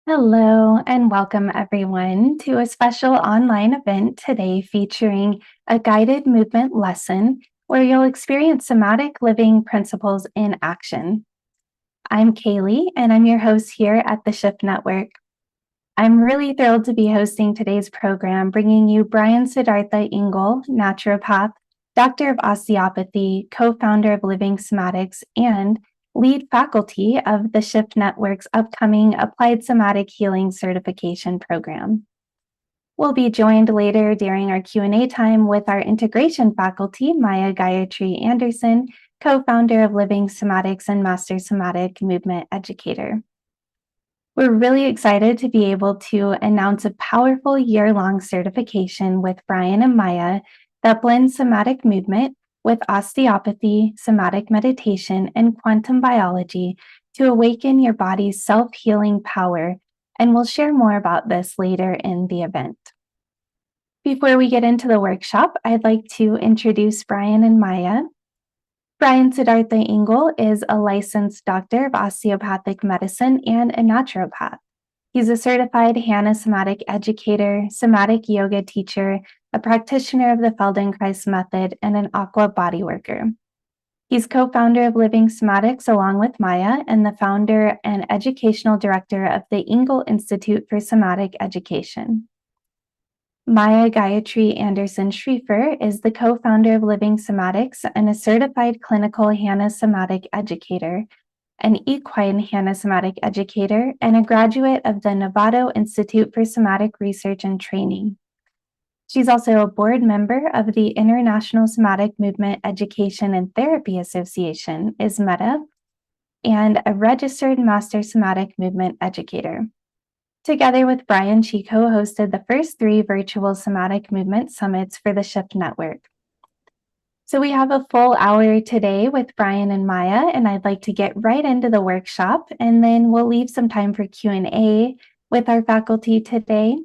Hello, and welcome everyone to a special online event today featuring a guided movement lesson where you'll experience somatic living principles in action. I'm Kaylee, and I'm your host here at the Shift Network. I'm really thrilled to be hosting today's program, bringing you Brian Siddhartha Ingle, naturopath, doctor of osteopathy, co-founder of Living Somatics, and lead faculty of the Shift Network's upcoming Applied Somatic Healing Certification Program. We'll be joined later during our Q&A time with our integration faculty, Maya Gayatri Anderson, co-founder of Living Somatics and Master Somatic Movement Educator. We're really excited to be able to announce a powerful year-long certification with Brian and Maya that blends somatic movement with osteopathy, somatic meditation, and quantum biology to awaken your body's self-healing power, and we'll share more about this later in the event. Before we get into the workshop, I'd like to introduce Brian and Maya. Brian Siddhartha Ingle is a licensed doctor of osteopathic medicine and a naturopath. He's a certified Hanna somatic educator, somatic yoga teacher, a practitioner of the Feldenkrais method, and an aqua bodyworker. He's co-founder of Living Somatics along with Maya and the founder and educational director of the Ingle Institute for Somatic Education. Maya Gayatri Anderson Schriefer is the co-founder of Living Somatics and a certified clinical Hanna somatic educator, an equine Hanna somatic educator, and a graduate of the Novato Institute for Somatic Research and Training. She's also a board member of the International Somatic Movement Education and Therapy Association, ISMETA, and a registered Master Somatic Movement Educator. Together with Brian, she co-hosted the first 3 virtual somatic movement summits for the Shift Network. So we have a full hour today with Brian and Maya, and I'd like to get right into the workshop, and then we'll leave some time for Q&A with our faculty today.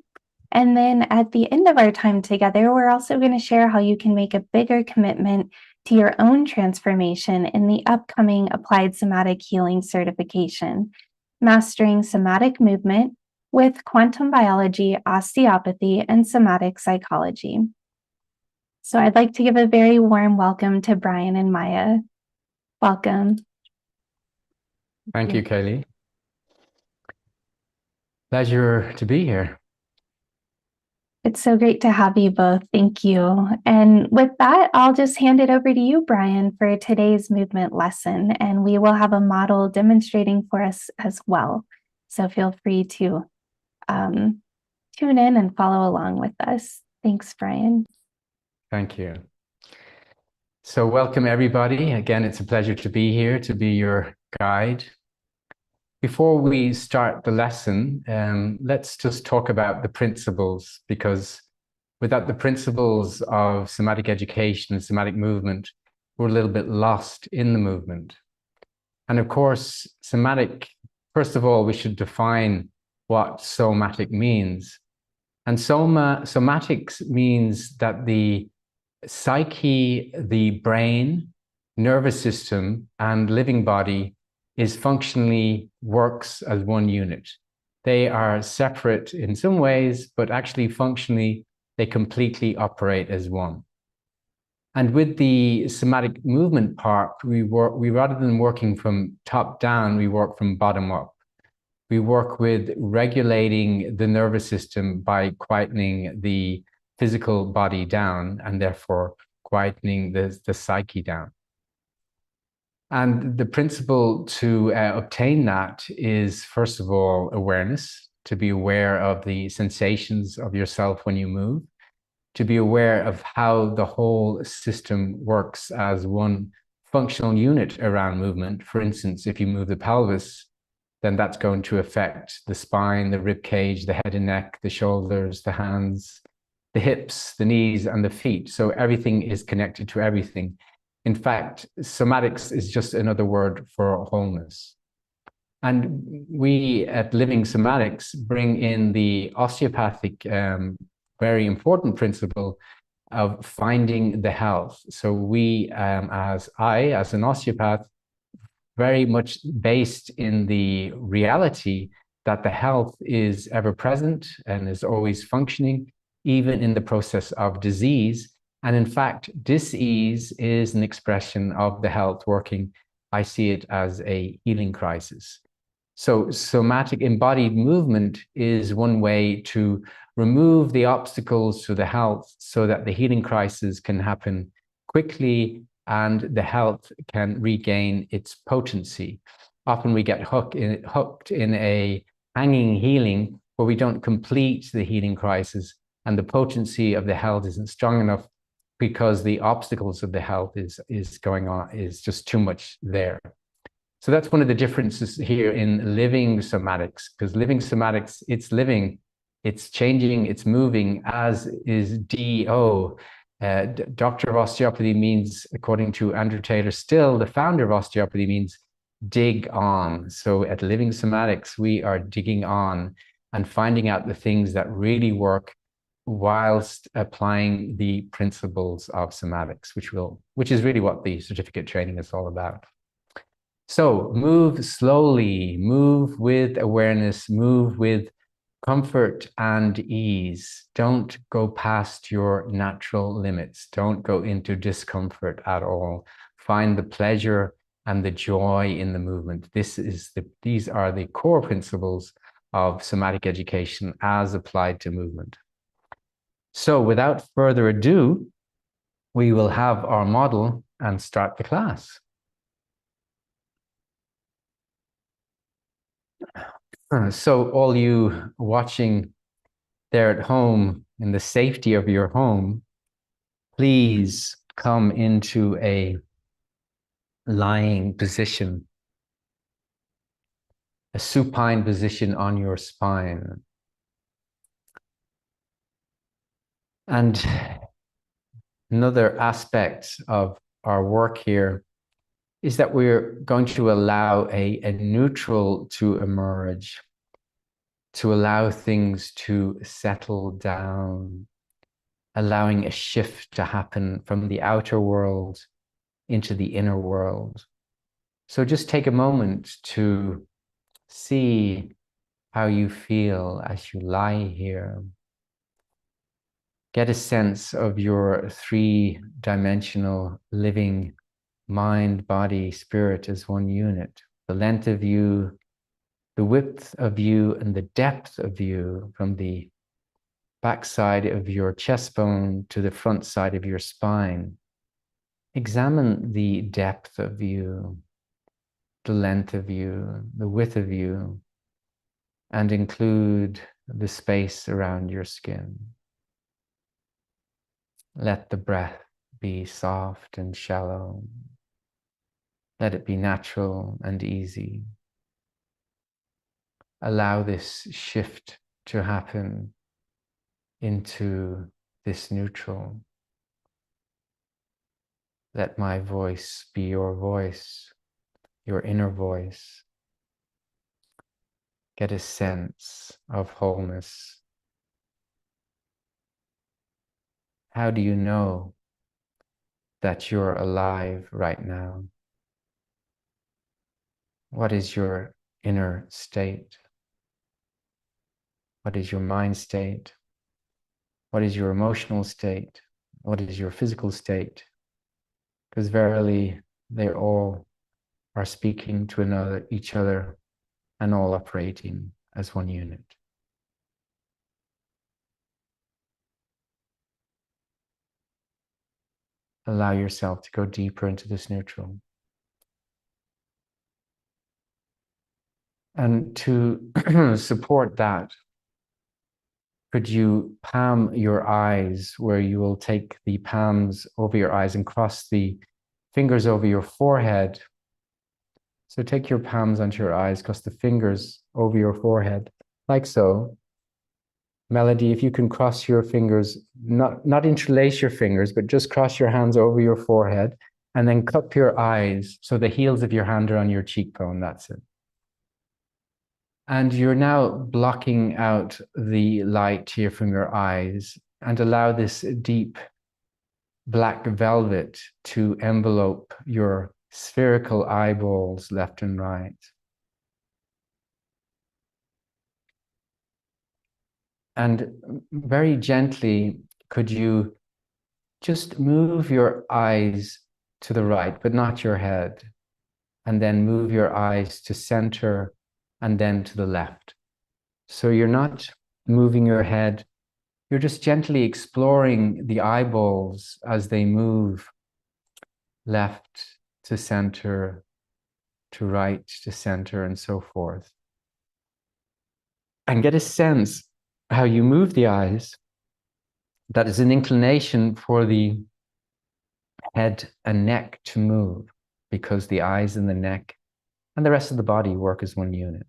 And then at the end of our time together, we're also going to share how you can make a bigger commitment to your own transformation in the upcoming Applied Somatic Healing Certification, Mastering Somatic Movement with Quantum Biology, Osteopathy, and Somatic Psychology. So I'd like to give a very warm welcome to Brian and Maya. Welcome. Thank you, Kaylee. Pleasure to be here. It's so great to have you both. Thank you. And with that, I'll just hand it over to you, Brian, for today's movement lesson. And we will have a model demonstrating for us as well. So feel free to tune in and follow along with us. Thanks, Brian. Thank you. So welcome, everybody. Again, it's a pleasure to be here, to be your guide. Before we start the lesson, let's just talk about the principles, because without the principles of somatic education and somatic movement, we're a little bit lost in the movement. And of course, somatic, first of all, we should define what somatic means. And somatics means that the psyche, the brain, nervous system, and living body is functionally works as one unit. They are separate in some ways, but actually functionally, they completely operate as one. And with the somatic movement part, we rather than working from top down, we work from bottom up. We work with regulating the nervous system by quietening the physical body down, and therefore quietening the psyche down. And the principle to obtain that is, first of all, awareness, to be aware of the sensations of yourself when you move, to be aware of how the whole system works as one functional unit around movement. For instance, if you move the pelvis, then that's going to affect the spine, the rib cage, the head and neck, the shoulders, the hands, the hips, the knees, and the feet. So everything is connected to everything. In fact, somatics is just another word for wholeness. And we at Living Somatics bring in the osteopathic, very important principle of finding the health. So we, as an osteopath, very much based in the reality that the health is ever present and is always functioning, even in the process of disease. And in fact, dis-ease is an expression of the health working. I see it as a healing crisis. So somatic embodied movement is one way to remove the obstacles to the health so that the healing crisis can happen quickly and the health can regain its potency. Often we get hooked in a hanging healing where we don't complete the healing crisis and the potency of the health isn't strong enough because the obstacles of the health is just too much there. So that's one of the differences here in living somatics, because living somatics, it's living, it's changing, it's moving, as is DO. Doctor of osteopathy means, according to Andrew Taylor Still, the founder of osteopathy, means dig on. So at Living Somatics, we are digging on and finding out the things that really work whilst applying the principles of somatics, which is really what the certificate training is all about. So move slowly, move with awareness, move with comfort and ease. Don't go past your natural limits. Don't go into discomfort at all. Find the pleasure and the joy in the movement. These are the core principles of somatic education as applied to movement. So without further ado, we will have our model and start the class. So all you watching there at home, in the safety of your home, please come into a lying position, a supine position on your spine. And another aspect of our work here is that we're going to allow a neutral to emerge, to allow things to settle down, allowing a shift to happen from the outer world into the inner world. So just take a moment to see how you feel as you lie here. Get a sense of your three-dimensional living mind, body, spirit as one unit. The length of you, the width of you, and the depth of you from the backside of your chest bone to the front side of your spine. Examine the depth of you, the length of you, the width of you, and include the space around your skin. Let the breath be soft and shallow. Let it be natural and easy. Allow this shift to happen into this neutral. Let my voice be your voice, your inner voice. Get a sense of wholeness. How do you know that you're alive right now? What is your inner state? What is your mind state? What is your emotional state? What is your physical state? Because verily, they all are speaking to each other and all operating as one unit. Allow yourself to go deeper into this neutral. And to support that, could you palm your eyes, where you will take the palms over your eyes and cross the fingers over your forehead. So take your palms onto your eyes, cross the fingers over your forehead, like so. Melody, if you can cross your fingers, not interlace your fingers, but just cross your hands over your forehead and then cup your eyes so the heels of your hand are on your cheekbone, that's it. And you're now blocking out the light here from your eyes and allow this deep black velvet to envelope your spherical eyeballs left and right. And very gently, could you just move your eyes to the right, but not your head, and then move your eyes to center and then to the left. So you're not moving your head, you're just gently exploring the eyeballs as they move left to center, to right to center, and so forth. And get a sense how you move the eyes. That is an inclination for the head and neck to move, because the eyes and the neck and the rest of the body work as one unit.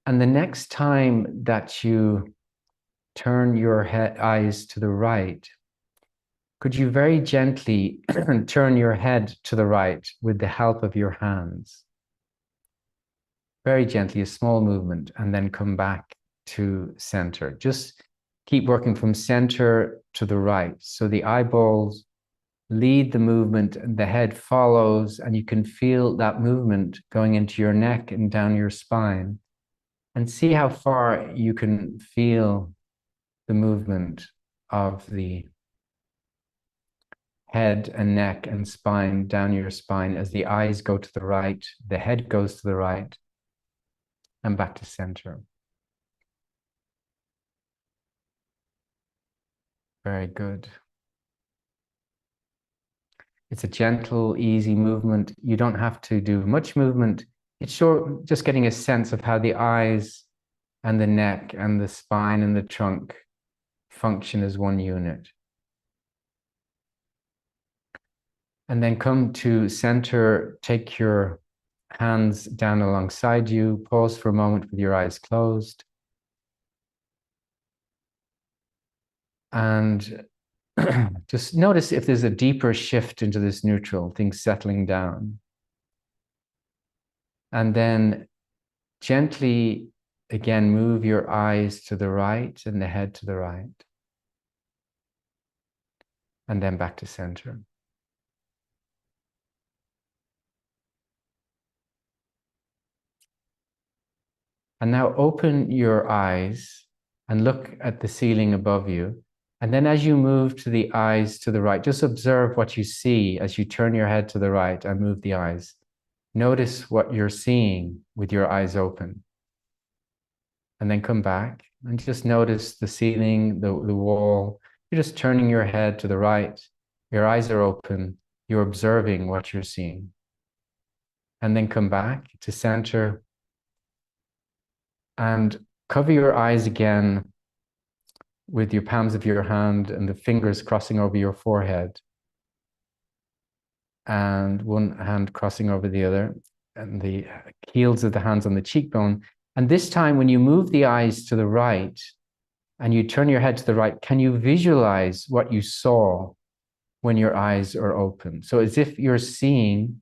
And the next time that you turn your eyes to the right, could you very gently turn your head to the right with the help of your hands? Very gently, a small movement, and then come back to center. Just keep working from center to the right. So the eyeballs lead the movement and the head follows, and you can feel that movement going into your neck and down your spine. And see how far you can feel the movement of the head and neck and spine down your spine as the eyes go to the right, the head goes to the right, and back to center. Very good. It's a gentle, easy movement. You don't have to do much movement. It's short, just getting a sense of how the eyes and the neck and the spine and the trunk function as one unit. And then come to center, take your hands down alongside you, pause for a moment with your eyes closed. And just notice if there's a deeper shift into this neutral, things settling down. And then gently, again, move your eyes to the right and the head to the right. And then back to center. And now open your eyes and look at the ceiling above you. And then as you move to the eyes to the right, just observe what you see as you turn your head to the right and move the eyes. Notice what you're seeing with your eyes open. And then come back and just notice the ceiling, the wall. You're just turning your head to the right. Your eyes are open. You're observing what you're seeing. And then come back to center. And cover your eyes again with your palms of your hand and the fingers crossing over your forehead. And one hand crossing over the other, and the heels of the hands on the cheekbone. And this time, when you move the eyes to the right and you turn your head to the right, can you visualize what you saw when your eyes are open? So as if you're seeing,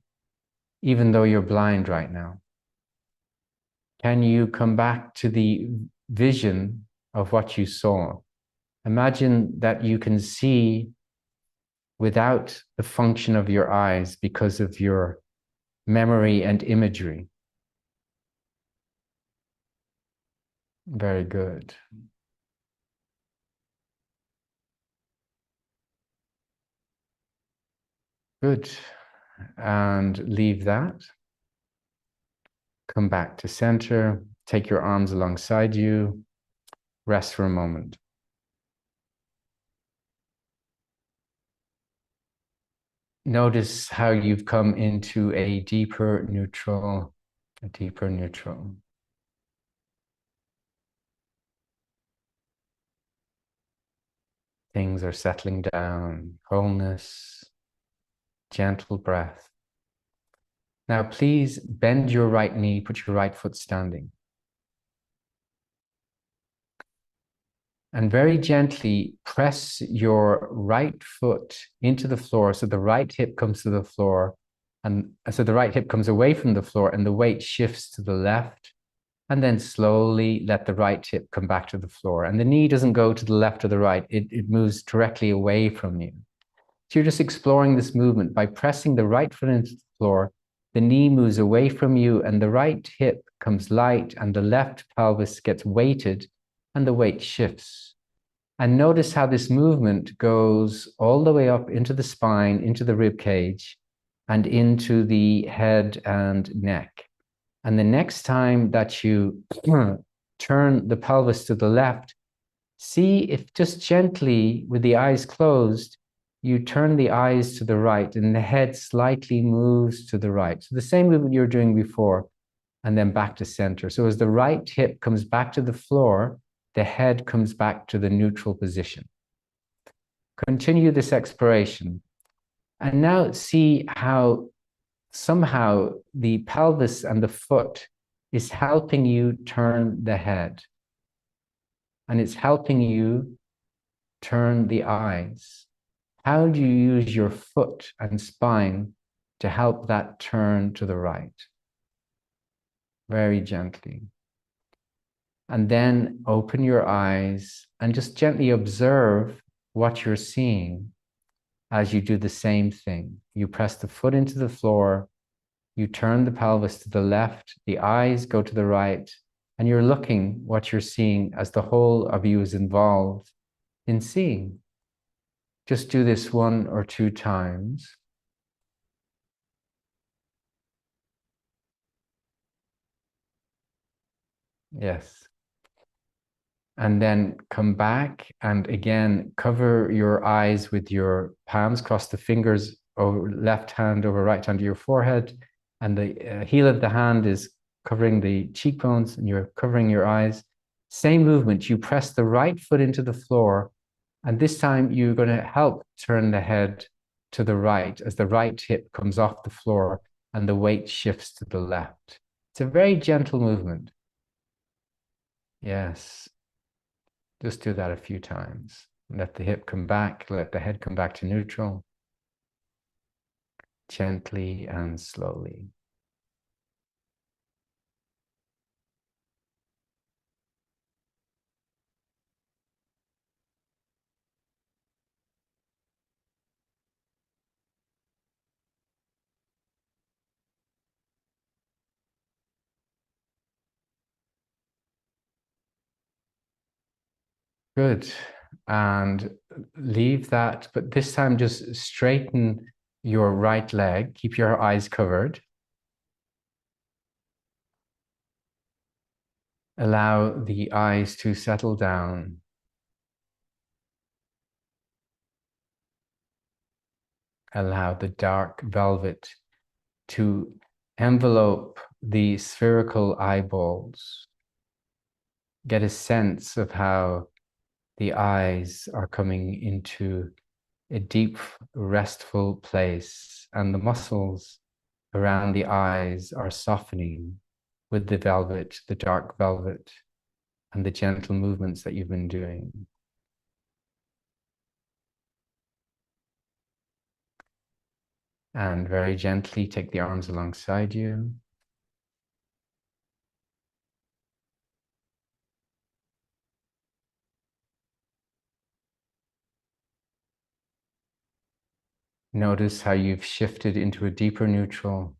even though you're blind right now. Can you come back to the vision of what you saw? Imagine that you can see without the function of your eyes because of your memory and imagery. Very good. Good. And leave that. Come back to center. Take your arms alongside you. Rest for a moment. Notice how you've come into a deeper neutral, a deeper neutral. Things are settling down, wholeness, gentle breath. Now, please bend your right knee, put your right foot standing. And very gently press your right foot into the floor so the right hip comes to the floor, and so the right hip comes away from the floor and the weight shifts to the left, and then slowly let the right hip come back to the floor. And the knee doesn't go to the left or the right, it moves directly away from you. So you're just exploring this movement by pressing the right foot into the floor, the knee moves away from you and the right hip comes light and the left pelvis gets weighted and the weight shifts. And notice how this movement goes all the way up into the spine, into the rib cage, and into the head and neck. And the next time that you turn the pelvis to the left, see if just gently, with the eyes closed, you turn the eyes to the right and the head slightly moves to the right. So the same movement you were doing before, and then back to center. So as the right hip comes back to the floor, the head comes back to the neutral position. Continue this exploration. And now see how somehow the pelvis and the foot is helping you turn the head. And it's helping you turn the eyes. How do you use your foot and spine to help that turn to the right? Very gently. And then open your eyes and just gently observe what you're seeing as you do the same thing. You press the foot into the floor, you turn the pelvis to the left, the eyes go to the right, and you're looking what you're seeing as the whole of you is involved in seeing. Just do this 1 or 2 times. Yes. And then come back and again, cover your eyes with your palms, cross the fingers over left hand over right hand to your forehead. And the heel of the hand is covering the cheekbones and you're covering your eyes. Same movement, you press the right foot into the floor. And this time you're going to help turn the head to the right as the right hip comes off the floor and the weight shifts to the left. It's a very gentle movement. Yes. Just do that a few times. Let the hip come back, let the head come back to neutral. Gently and slowly. Good. And leave that, but this time just straighten your right leg. Keep your eyes covered. Allow the eyes to settle down. Allow the dark velvet to envelope the spherical eyeballs. Get a sense of how the eyes are coming into a deep, restful place, and the muscles around the eyes are softening with the velvet, the dark velvet, and the gentle movements that you've been doing. And very gently take the arms alongside you. Notice how you've shifted into a deeper neutral.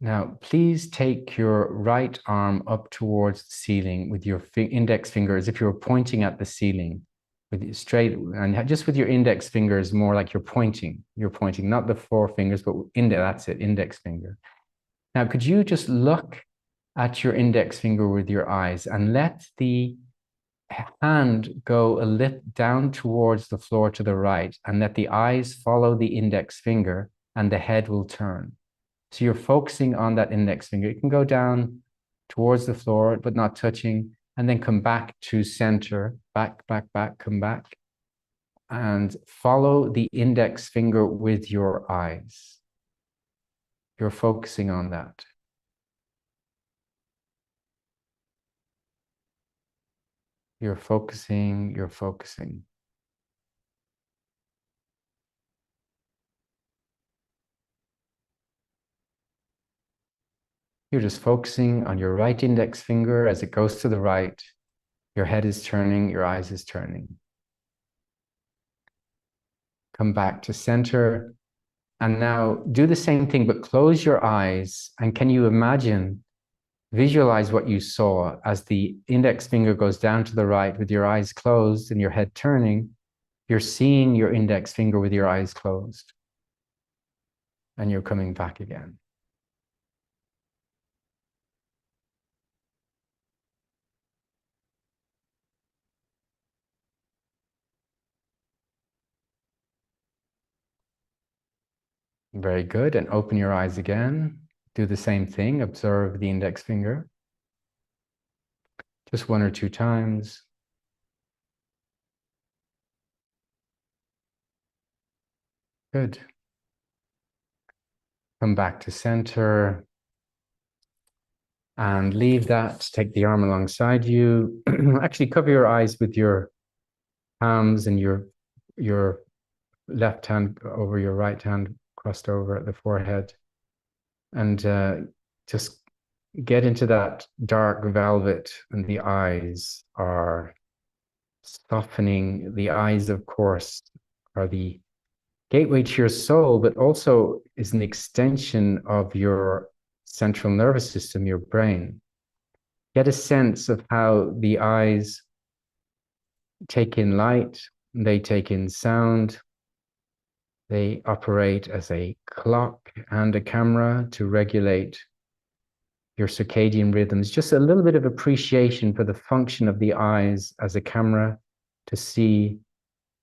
Now, please take your right arm up towards the ceiling with your index finger as if you were pointing at the ceiling, with straight, and just with your index fingers, more like you're pointing. You're pointing, not the 4 fingers, but that's it, index finger. Now, could you just look at your index finger with your eyes and let the hand go a little down towards the floor to the right, and let the eyes follow the index finger and the head will turn. So you're focusing on that index finger. It can go down towards the floor, but not touching, and then come back to center, back, back, back, come back, and follow the index finger with your eyes. You're focusing on that. You're focusing, you're focusing. You're just focusing on your right index finger as it goes to the right. Your head is turning, your eyes is turning. Come back to center. And now do the same thing, but close your eyes. And can you imagine, visualize what you saw as the index finger goes down to the right with your eyes closed and your head turning. You're seeing your index finger with your eyes closed. And you're coming back again. Very good. And open your eyes again. Do the same thing. Observe the index finger. Just 1 or 2 times. Good. Come back to center. And leave that. Take the arm alongside you. Actually cover your eyes with your palms and your left hand over your right hand crossed over at the forehead. And just get into that dark velvet, and the eyes are softening. The eyes, of course, are the gateway to your soul, but also is an extension of your central nervous system, your brain. Get a sense of how the eyes take in light, they take in sound, they operate as a clock and a camera to regulate your circadian rhythms. Just a little bit of appreciation for the function of the eyes as a camera to see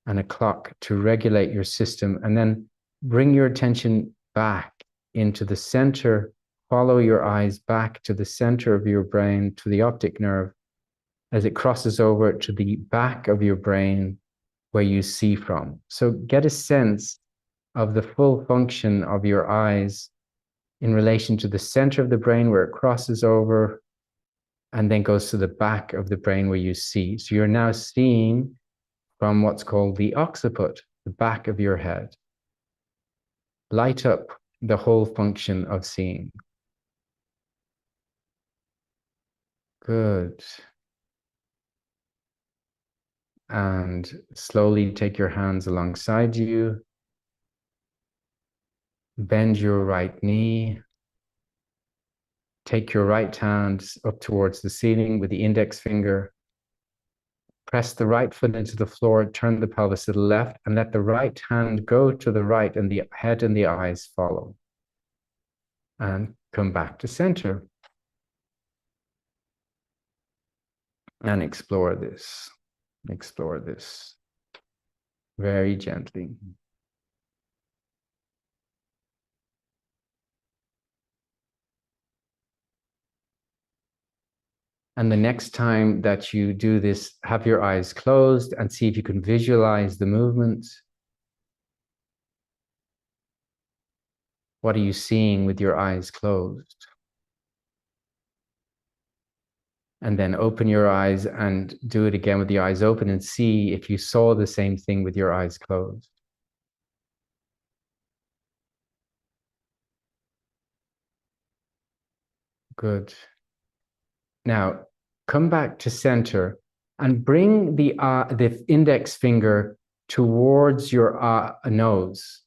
and a clock to regulate your system. And then bring your attention back into the center. Follow your eyes back to the center of your brain, to the optic nerve, as it crosses over to the back of your brain where you see from. So get a sense of the full function of your eyes in relation to the center of the brain where it crosses over and then goes to the back of the brain where you see. So you're now seeing from what's called the occiput, the back of your head. Light up the whole function of seeing. Good. And slowly take your hands alongside you. Bend your right knee. Take your right hand up towards the ceiling with the index finger. Press the right foot into the floor, turn the pelvis to the left, and let the right hand go to the right and the head and the eyes follow. And come back to center. And explore this. Explore this very gently. And the next time that you do this, have your eyes closed and see if you can visualize the movement. What are you seeing with your eyes closed? And then open your eyes and do it again with the eyes open and see if you saw the same thing with your eyes closed. Good. Now, come back to center and bring the index finger towards your nose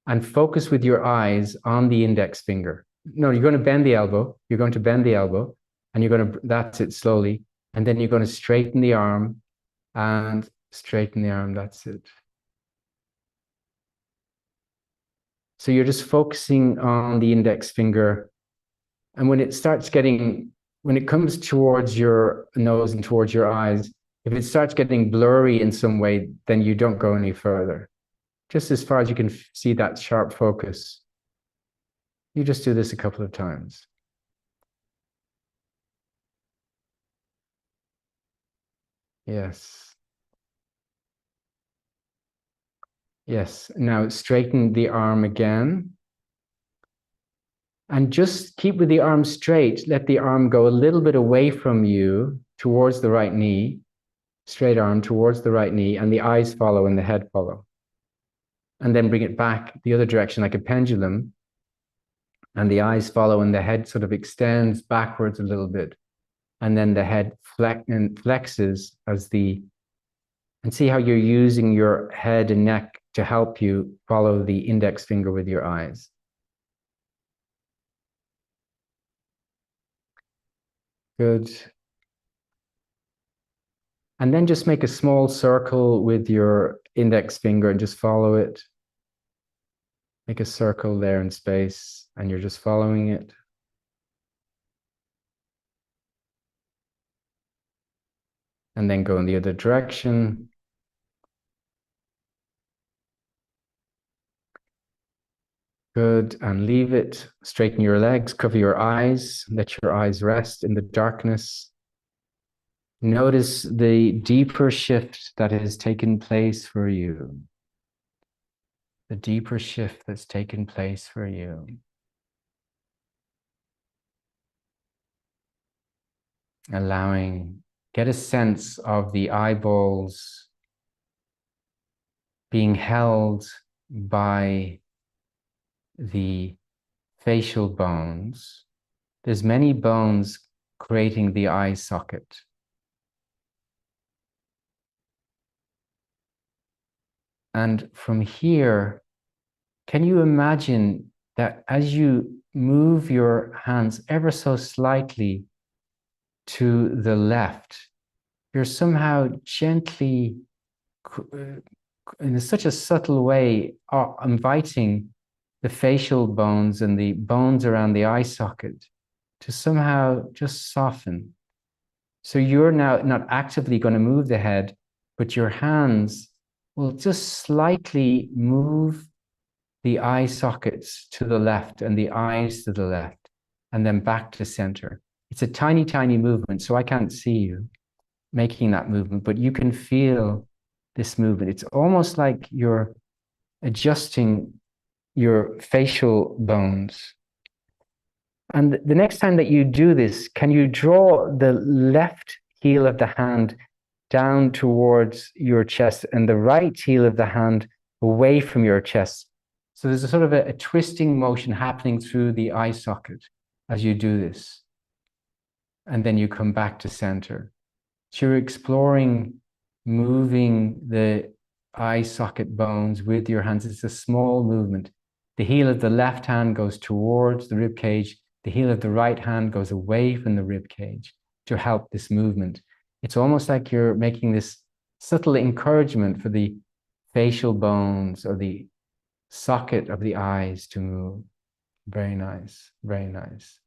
and focus with your eyes on the index finger. No, you're going to bend the elbow. You're going to bend the elbow and you're going to, that's it, slowly. And then you're going to straighten the arm and straighten the arm. That's it. So you're just focusing on the index finger. And when it starts getting, when it comes towards your nose and towards your eyes, if it starts getting blurry in some way, then you don't go any further. Just as far as you can see that sharp focus. You just do this a couple of times. Yes. Yes. Now straighten the arm again. And just keep with the arm straight. Let the arm go a little bit away from you towards the right knee. Straight arm towards the right knee, and the eyes follow and the head follow. And then bring it back the other direction like a pendulum. And the eyes follow and the head sort of extends backwards a little bit. And then the head flexes as and see how you're using your head and neck to help you follow the index finger with your eyes. Good. And then just make a small circle with your index finger and just follow it. Make a circle there in space, and you're just following it. And then go in the other direction. Good, and leave it. Straighten your legs, cover your eyes, let your eyes rest in the darkness. Notice the deeper shift that has taken place for you. The deeper shift that's taken place for you. Get a sense of the eyeballs being held by the facial bones. There's many bones creating the eye socket. And from here, can you imagine that as you move your hands ever so slightly to the left, you're somehow gently, in such a subtle way, inviting the facial bones and the bones around the eye socket to somehow just soften. So you're now not actively going to move the head, but your hands will just slightly move the eye sockets to the left and the eyes to the left, and then back to center. It's a tiny, tiny movement, so I can't see you making that movement, but you can feel this movement. It's almost like you're adjusting your facial bones. And the next time that you do this, can you draw the left heel of the hand down towards your chest and the right heel of the hand away from your chest? So there's a sort of a twisting motion happening through the eye socket as you do this. And then you come back to center. So you're exploring moving the eye socket bones with your hands. It's a small movement. The heel of the left hand goes towards the rib cage. The heel of the right hand goes away from the rib cage to help this movement. It's almost like you're making this subtle encouragement for the facial bones or the socket of the eyes to move. Very nice, very nice.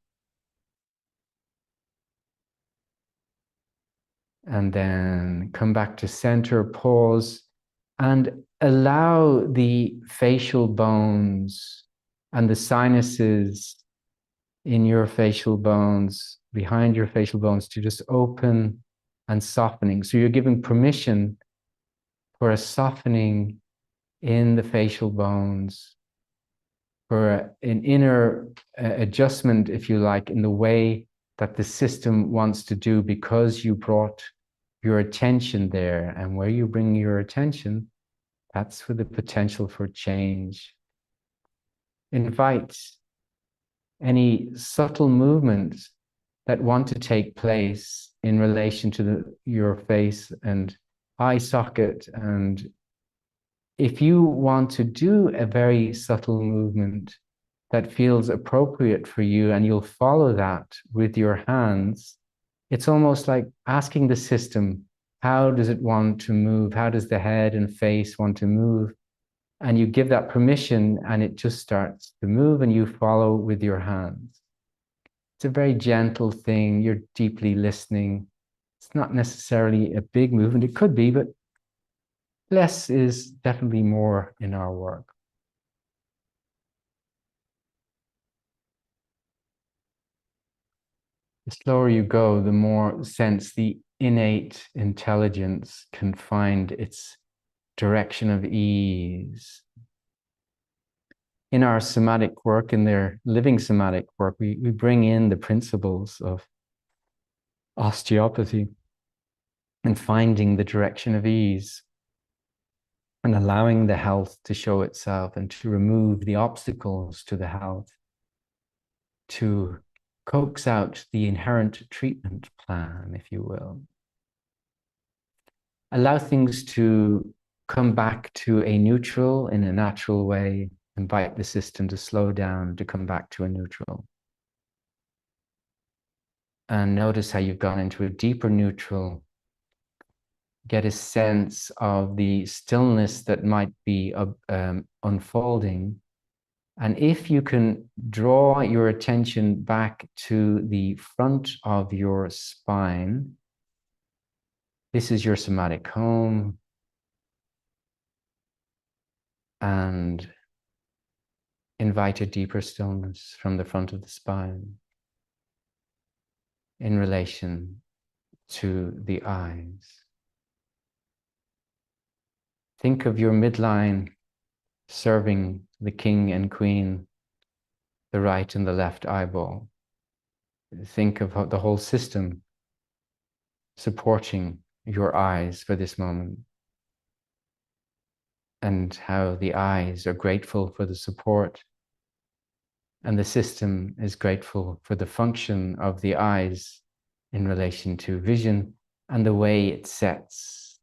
And then come back to center, pause, and allow the facial bones and the sinuses in your facial bones, behind your facial bones, to just open and softening. So you're giving permission for a softening in the facial bones, for an inner adjustment, if you like, in the way that the system wants to do, because you brought your attention there. And where you bring your attention, that's for the potential for change. Invite any subtle movements that want to take place in relation to your face and eye socket. And if you want to do a very subtle movement that feels appropriate for you, and you'll follow that with your hands, it's almost like asking the system, how does it want to move? How does the head and face want to move? And you give that permission, and it just starts to move, and you follow with your hands. It's a very gentle thing. You're deeply listening. It's not necessarily a big movement. It could be, but less is definitely more in our work. The slower you go, the more sense the innate intelligence can find its direction of ease. In our somatic work, in their living somatic work, we bring in the principles of osteopathy and finding the direction of ease and allowing the health to show itself and to remove the obstacles to the health, to coax out the inherent treatment plan, if you will. Allow things to come back to a neutral in a natural way. Invite the system to slow down, to come back to a neutral. And notice how you've gone into a deeper neutral. Get a sense of the stillness that might be unfolding. And if you can draw your attention back to the front of your spine, this is your somatic home. And invite a deeper stillness from the front of the spine in relation to the eyes. Think of your midline serving the king and queen, the right and the left eyeball. Think of the whole system supporting your eyes for this moment, and how the eyes are grateful for the support, and the system is grateful for the function of the eyes in relation to vision and the way it sets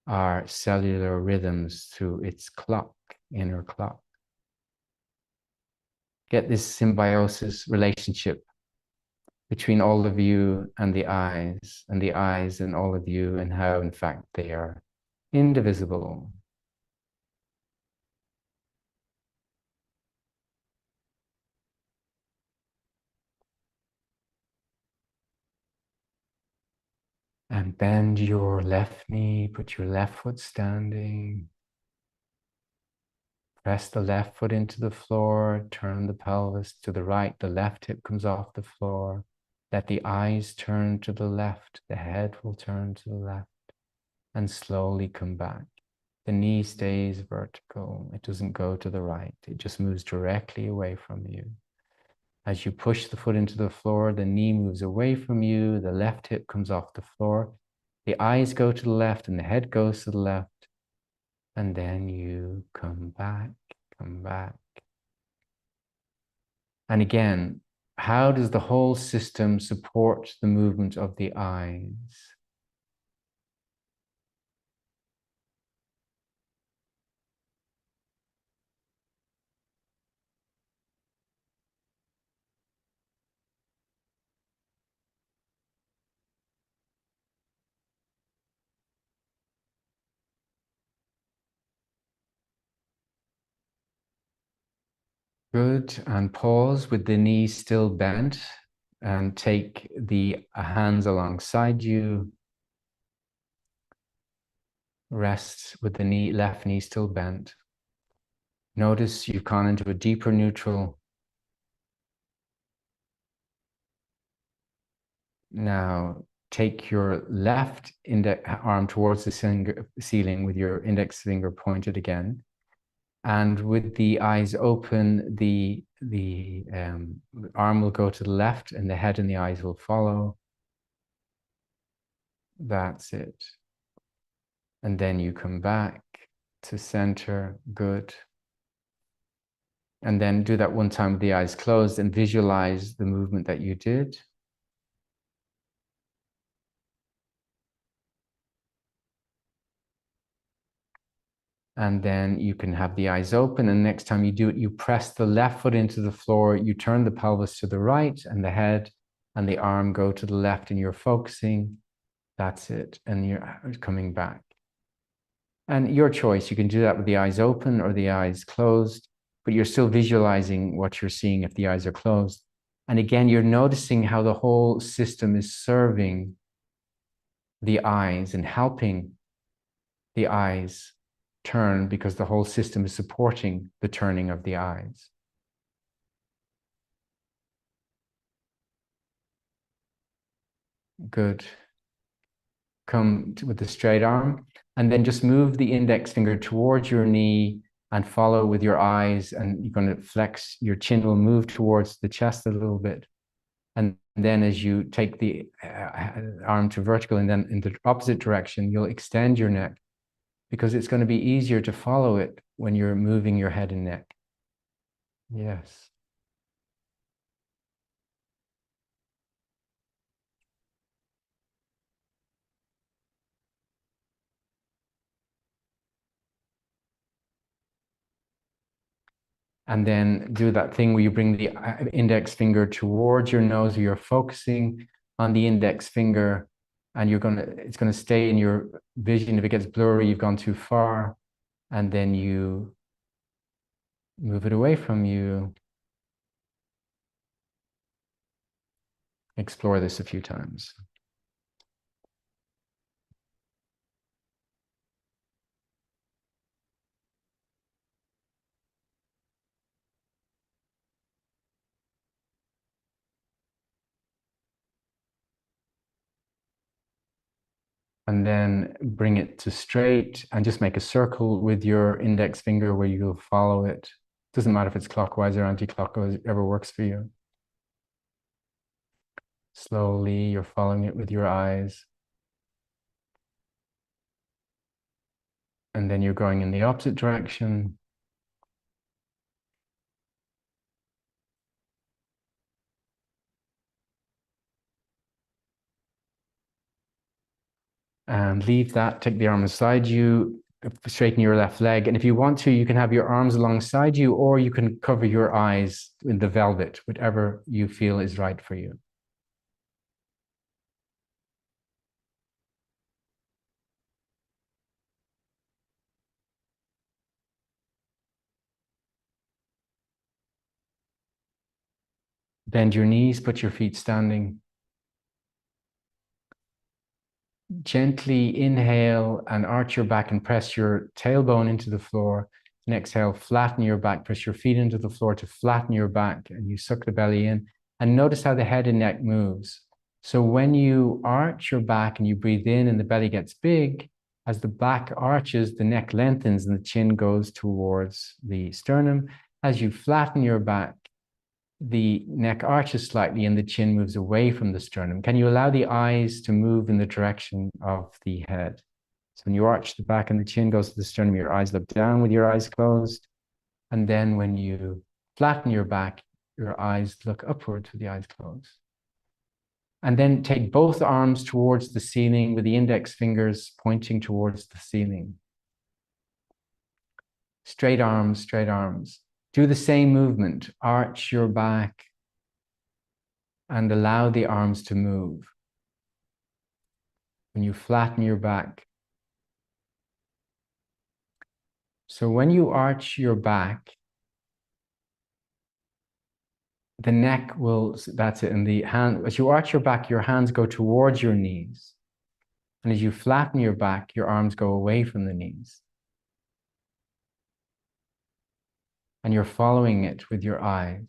our cellular rhythms through its clock, inner clock. Get this symbiosis relationship between all of you and the eyes and all of you, and how in fact they are indivisible. And bend your left knee, put your left foot standing. Press the left foot into the floor, turn the pelvis to the right, the left hip comes off the floor. Let the eyes turn to the left, the head will turn to the left, and slowly come back. The knee stays vertical, it doesn't go to the right, it just moves directly away from you. As you push the foot into the floor, the knee moves away from you, the left hip comes off the floor, the eyes go to the left and the head goes to the left, and then you come back, come back. And again, how does the whole system support the movement of the eyes? Good, and pause with the knees still bent, and take the hands alongside you. Rest with the left knee still bent. Notice you've gone into a deeper neutral. Now take your left arm towards the ceiling with your index finger pointed again. And with the eyes open, the arm will go to the left and the head and the eyes will follow. That's it. And then you come back to center. Good. And then do that one time with the eyes closed and visualize the movement that you did. And then you can have the eyes open, and next time you do it, you press the left foot into the floor, you turn the pelvis to the right, and the head and the arm go to the left, and you're focusing. That's it. And you're coming back. And your choice, you can do that with the eyes open or the eyes closed, but you're still visualizing what you're seeing if the eyes are closed. And again, you're noticing how the whole system is serving the eyes and helping the eyes turn, because the whole system is supporting the turning of the eyes. Good. Come with the straight arm, and then just move the index finger towards your knee and follow with your eyes, and you're going to flex, your chin will move towards the chest a little bit. And then as you take the arm to vertical and then in the opposite direction, you'll extend your neck, because it's going to be easier to follow it when you're moving your head and neck. Yes. And then do that thing where you bring the index finger towards your nose, or you're focusing on the index finger, and it's gonna stay in your vision. If it gets blurry, you've gone too far, and then you move it away from you. Explore this a few times. And then bring it to straight and just make a circle with your index finger where you'll follow it. Doesn't matter if it's clockwise or anti-clockwise, whatever works for you. Slowly, you're following it with your eyes. And then you're going in the opposite direction. And leave that, take the arm beside you, straighten your left leg. And if you want to, you can have your arms alongside you, or you can cover your eyes in the velvet, whatever you feel is right for you. Bend your knees, put your feet standing. Gently inhale and arch your back and press your tailbone into the floor. And exhale, flatten your back, press your feet into the floor to flatten your back, and you suck the belly in. And notice how the head and neck moves. So when you arch your back and you breathe in and the belly gets big, as the back arches, the neck lengthens and the chin goes towards the sternum. As you flatten your back, the neck arches slightly and the chin moves away from the sternum. Can you allow the eyes to move in the direction of the head? So when you arch the back and the chin goes to the sternum, your eyes look down with your eyes closed. And then when you flatten your back, your eyes look upward with the eyes closed. And then take both arms towards the ceiling with the index fingers pointing towards the ceiling. Straight arms, straight arms. Do the same movement. Arch your back and allow the arms to move. When you flatten your back. So when you arch your back, the neck will, that's it, and the hand, as you arch your back, your hands go towards your knees. And as you flatten your back, your arms go away from the knees. And you're following it with your eyes.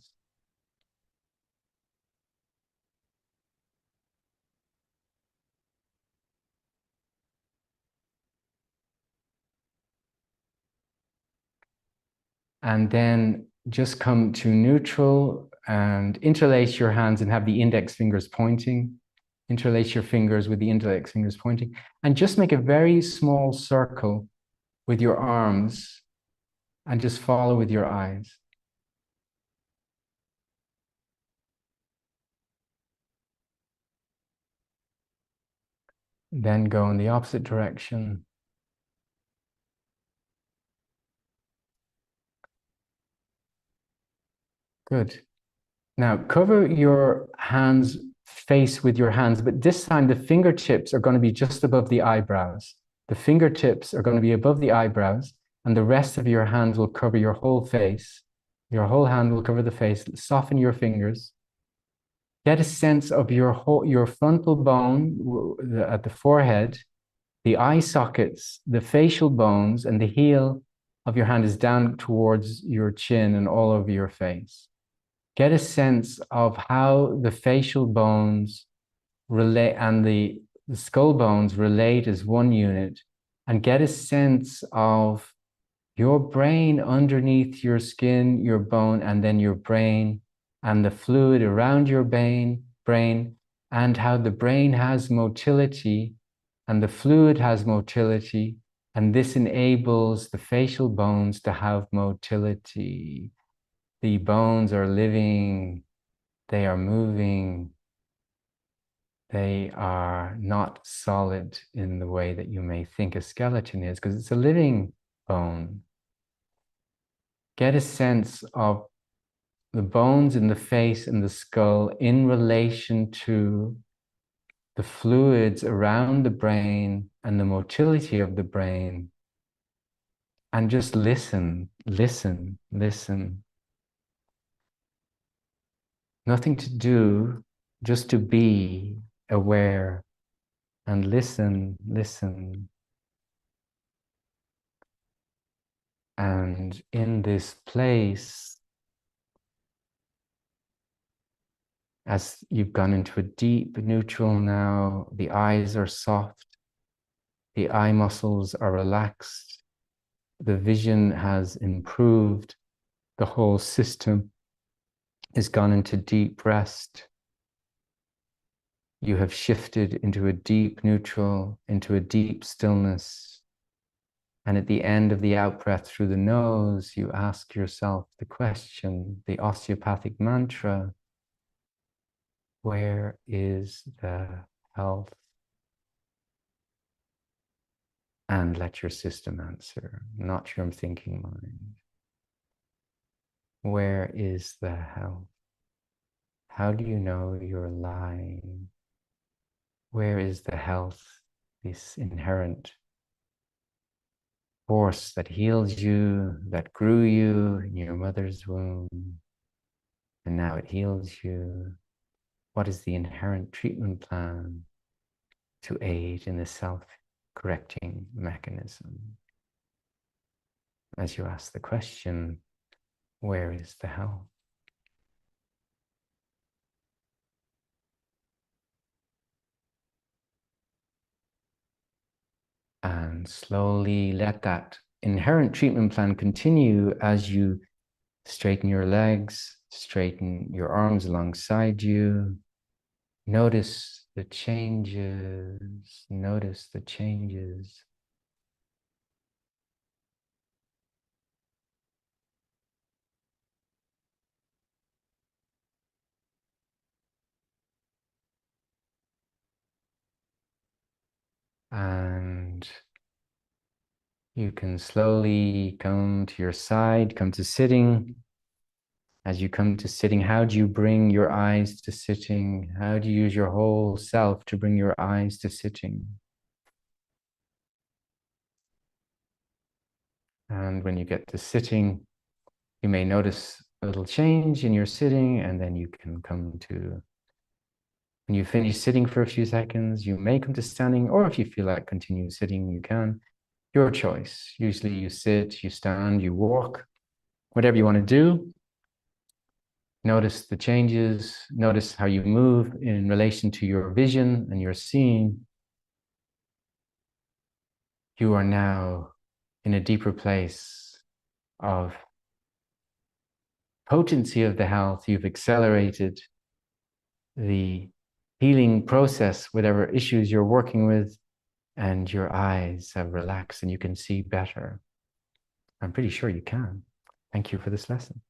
And then just come to neutral and interlace your hands and have the index fingers pointing. Interlace your fingers with the index fingers pointing. And just make a very small circle with your arms and just follow with your eyes. Then go in the opposite direction. Good. Now cover your hands, face with your hands, but this time the fingertips are going to be just above the eyebrows. The fingertips are going to be above the eyebrows, and the rest of your hands will cover your whole face. Your whole hand will cover the face. Soften your fingers. Get a sense of your frontal bone at the forehead, the eye sockets, the facial bones, and the heel of your hand is down towards your chin and all over your face. Get a sense of how the facial bones relate and the skull bones relate as one unit, and get a sense of your brain underneath your skin, your bone, and then your brain, and the fluid around your brain, and how the brain has motility and the fluid has motility, and this enables the facial bones to have motility. The bones are living, they are moving, they are not solid in the way that you may think a skeleton is, because it's a living bone. Get a sense of the bones in the face and the skull in relation to the fluids around the brain and the motility of the brain. And just listen, listen, listen. Nothing to do, just to be aware and listen, listen. And in this place, as you've gone into a deep neutral now, the eyes are soft, the eye muscles are relaxed, the vision has improved, the whole system has gone into deep rest. You have shifted into a deep neutral, into a deep stillness. And at the end of the out-breath through the nose, you ask yourself the question, the osteopathic mantra, where is the health? And let your system answer, not your thinking mind. Where is the health? How do you know you're lying? Where is the health, this inherent force that heals you, that grew you in your mother's womb, and now it heals you? What is the inherent treatment plan to aid in the self-correcting mechanism? As you ask the question, where is the health? And slowly let that inherent treatment plan continue as you straighten your legs, straighten your arms alongside you. Notice the changes, notice the changes. And you can slowly come to your side, come to sitting. As you come to sitting, how do you bring your eyes to sitting? How do you use your whole self to bring your eyes to sitting? And when you get to sitting, you may notice a little change in your sitting, and then you can come to, when you finish sitting for a few seconds, you may come to standing, or if you feel like continue sitting, you can. Your choice. Usually you sit, you stand, you walk, whatever you want to do. Notice the changes, notice how you move in relation to your vision and your seeing. You are now in a deeper place of potency of the health. You've accelerated the healing process, whatever issues you're working with, and your eyes have relaxed and you can see better. I'm pretty sure you can. Thank you for this lesson.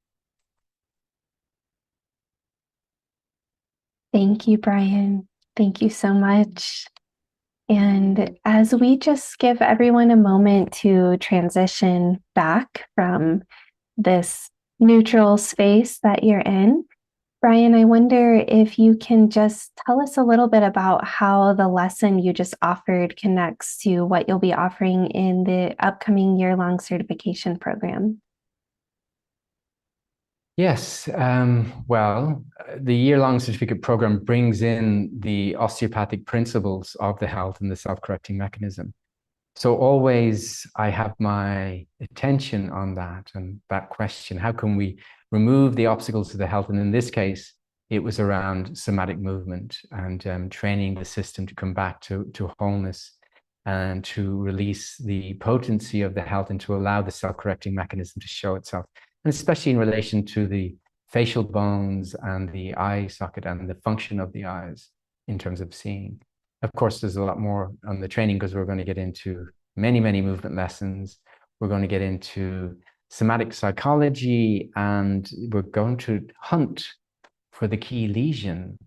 Thank you, Brian. Thank you so much. And as we just give everyone a moment to transition back from this neutral space that you're in, Brian, I wonder if you can just tell us a little bit about how the lesson you just offered connects to what you'll be offering in the upcoming year-long certification program. Yes, well, the year-long certificate program brings in the osteopathic principles of the health and the self-correcting mechanism. So always I have my attention on that and that question, how can we remove the obstacles to the health? And in this case, it was around somatic movement and training the system to come back to wholeness and to release the potency of the health and to allow the self-correcting mechanism to show itself. And especially in relation to the facial bones and the eye socket and the function of the eyes in terms of seeing. Of course, there's a lot more on the training because we're going to get into many, many movement lessons. We're going to get into somatic psychology, and we're going to hunt for the key lesion,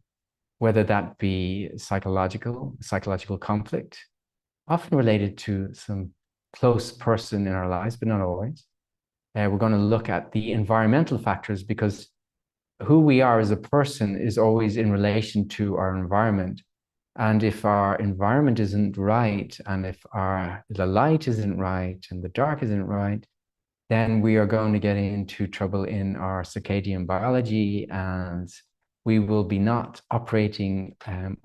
whether that be psychological conflict, often related to some close person in our lives, but not always. We're going to look at the environmental factors, because who we are as a person is always in relation to our environment. And if our environment isn't right, and if the light isn't right and the dark isn't right, then we are going to get into trouble in our circadian biology, and we will be not operating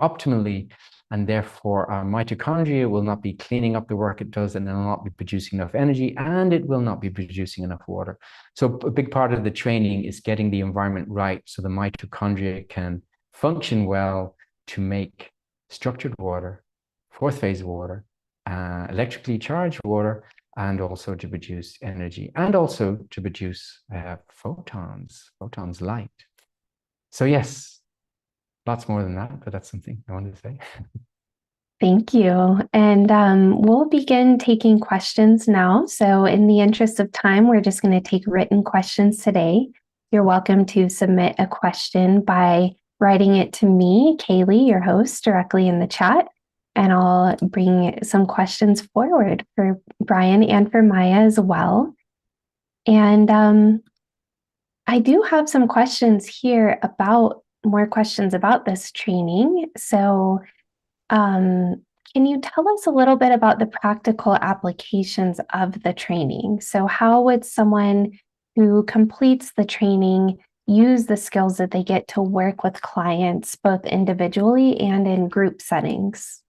optimally, and therefore our mitochondria will not be cleaning up the work it does, and it will not be producing enough energy, and it will not be producing enough water. So a big part of the training is getting the environment right so the mitochondria can function well to make structured water, fourth phase water, electrically charged water, and also to produce energy, and also to produce photons, light. So yes, lots more than that, but that's something I wanted to say. Thank you. And we'll begin taking questions now. So in the interest of time, we're just going to take written questions today. You're welcome to submit a question by writing it to me, Kaylee, your host, directly in the chat. And I'll bring some questions forward for Brian and for Maya as well. And I do have some questions here more questions about this training. So can you tell us a little bit about the practical applications of the training? So how would someone who completes the training use the skills that they get to work with clients, both individually and in group settings?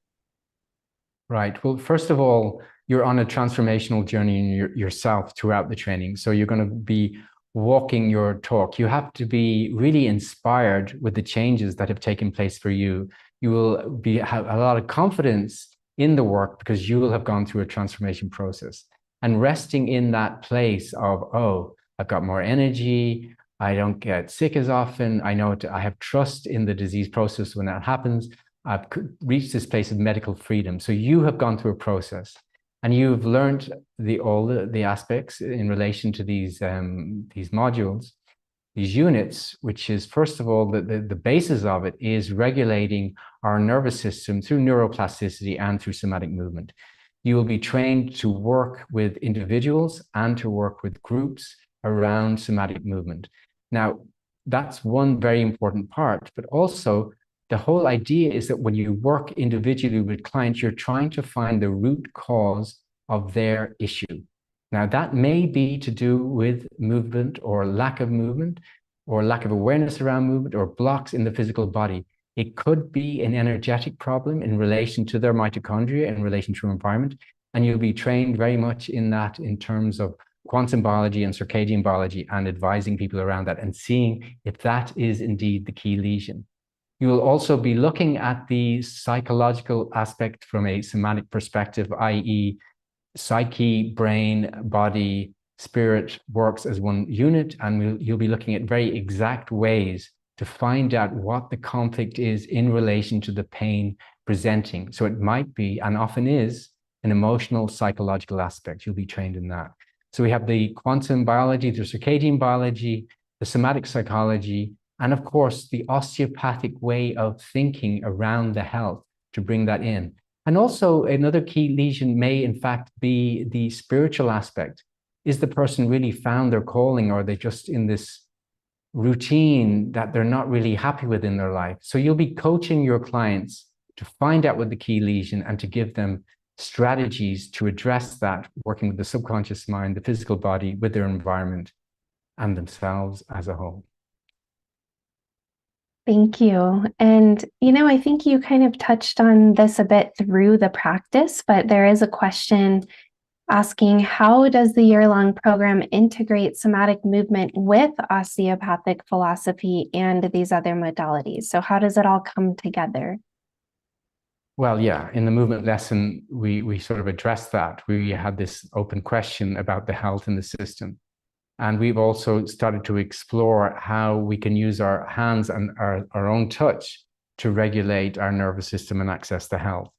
Right. Well, first of all, you're on a transformational journey in yourself throughout the training. So you're going to be walking your talk. You have to be really inspired with the changes that have taken place for you. You will have a lot of confidence in the work because you will have gone through a transformation process. And resting in that place of, oh, I've got more energy, I don't get sick as often, I know I have trust in the disease process when that happens, I've reached this place of medical freedom. So you have gone through a process, and you've learned all the aspects in relation to these modules, these units, which is, first of all, the basis of it is regulating our nervous system through neuroplasticity and through somatic movement. You will be trained to work with individuals and to work with groups around somatic movement. Now, that's one very important part, but also the whole idea is that when you work individually with clients, you're trying to find the root cause of their issue. Now, that may be to do with movement or lack of movement or lack of awareness around movement or blocks in the physical body. It could be an energetic problem in relation to their mitochondria, in relation to environment. And you'll be trained very much in that in terms of quantum biology and circadian biology, and advising people around that and seeing if that is indeed the key lesion. You will also be looking at the psychological aspect from a somatic perspective, i.e., psyche, brain, body, spirit works as one unit, and you'll be looking at very exact ways to find out what the conflict is in relation to the pain presenting. So it might be, and often is, an emotional, psychological aspect. You'll be trained in that. So we have the quantum biology, the circadian biology, the somatic psychology, and of course, the osteopathic way of thinking around the health to bring that in. And also another key lesion may in fact be the spiritual aspect. Is the person really found their calling, or are they just in this routine that they're not really happy with in their life? So you'll be coaching your clients to find out what the key lesion and to give them strategies to address that, working with the subconscious mind, the physical body, with their environment and themselves as a whole. Thank you. And, I think you kind of touched on this a bit through the practice, but there is a question asking, how does the year-long program integrate somatic movement with osteopathic philosophy and these other modalities? So how does it all come together? Well, yeah, in the movement lesson, we sort of addressed that. We had this open question about the health in the system. And we've also started to explore how we can use our hands and our own touch to regulate our nervous system and access the health.